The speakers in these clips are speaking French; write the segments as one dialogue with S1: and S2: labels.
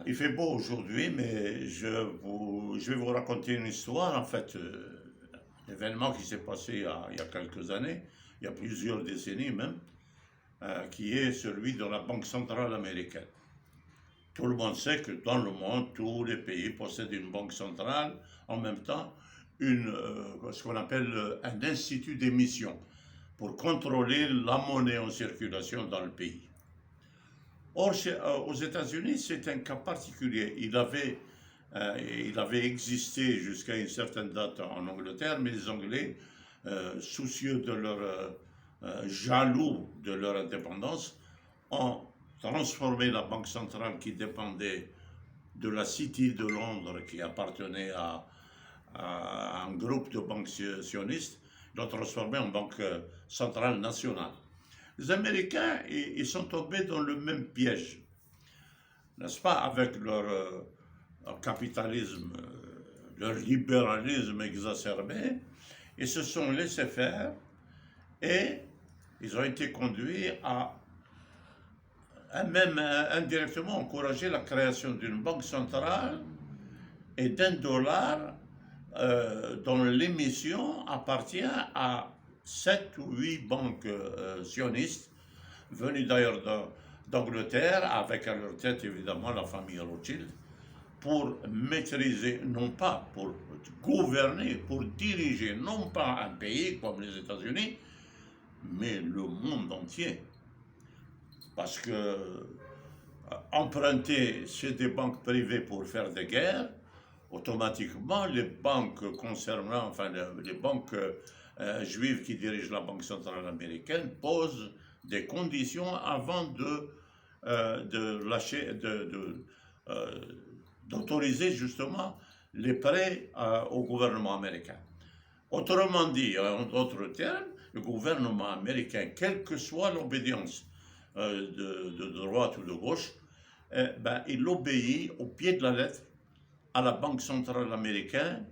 S1: Il fait beau aujourd'hui, mais je vais vous raconter une histoire, en fait, un événement qui s'est passé il y a quelques années, il y a plusieurs décennies même, qui est celui de la Banque centrale américaine. Tout le monde sait que dans le monde, tous les pays possèdent une banque centrale, en même temps, ce qu'on appelle un institut d'émission, pour contrôler la monnaie en circulation dans le pays. Or, aux États-Unis, c'est un cas particulier. Il avait existé jusqu'à une certaine date en Angleterre, mais les Anglais, soucieux de leur, jaloux de leur indépendance, ont transformé la banque centrale qui dépendait de la City de Londres, qui appartenait à un groupe de banques sionistes, l'ont transformé en banque centrale nationale. Les Américains, ils sont tombés dans le même piège, n'est-ce pas, avec leur capitalisme, leur libéralisme exacerbé. Ils se sont laissés faire et ils ont été conduits à même indirectement encourager la création d'une banque centrale et d'un dollar dont l'émission appartient à 7 ou 8 banques sionistes, venues d'ailleurs d'Angleterre, avec à leur tête évidemment la famille Rothschild, pour maîtriser, non pas pour gouverner, pour diriger, non pas un pays comme les États-Unis, mais le monde entier. Parce que emprunter chez des banques privées pour faire des guerres, automatiquement, les banques concernant, enfin les banques juives qui dirigent la Banque centrale américaine posent des conditions avant de lâcher, d'autoriser justement les prêts au gouvernement américain. Autrement dit, en d'autres termes, le gouvernement américain, quelle que soit l'obédience de droite ou de gauche, il obéit au pied de la lettre à la Banque centrale américaine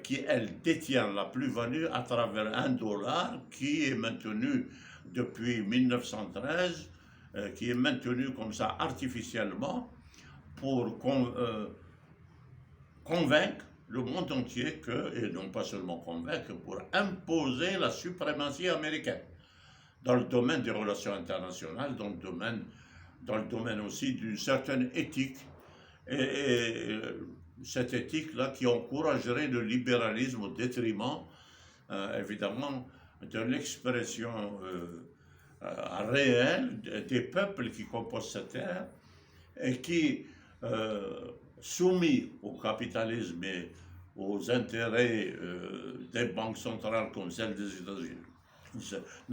S1: qui, elle, détient la plus-value à travers un dollar qui est maintenu depuis 1913, qui est maintenu comme ça artificiellement pour convaincre le monde entier et non pas seulement convaincre, pour imposer la suprématie américaine dans le domaine des relations internationales, dans le domaine aussi d'une certaine éthique, et cette éthique-là qui encouragerait le libéralisme au détriment, évidemment, de l'expression réelle des peuples qui composent cette terre et qui, soumis au capitalisme et aux intérêts des banques centrales comme celle des États-Unis,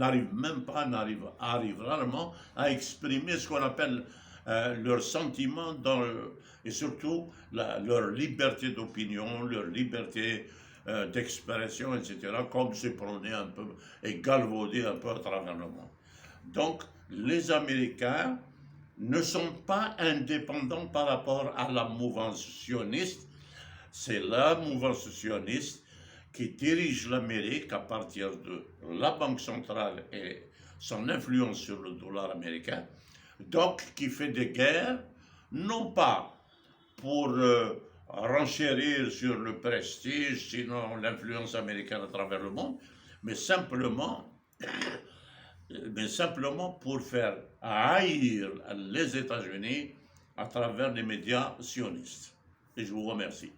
S1: arrivent rarement à exprimer ce qu'on appelle leurs sentiments et surtout leur liberté d'opinion, leur liberté d'expression, etc., comme c'est prôné un peu et galvaudé un peu à travers le monde. Donc, les Américains ne sont pas indépendants par rapport à la mouvance sioniste. C'est la mouvance sioniste qui dirige l'Amérique à partir de la Banque centrale et son influence sur le dollar américain, donc qui fait des guerres, non pas pour renchérir sur le prestige, sinon l'influence américaine à travers le monde, mais simplement, pour faire haïr les États-Unis à travers les médias sionistes. Et je vous remercie.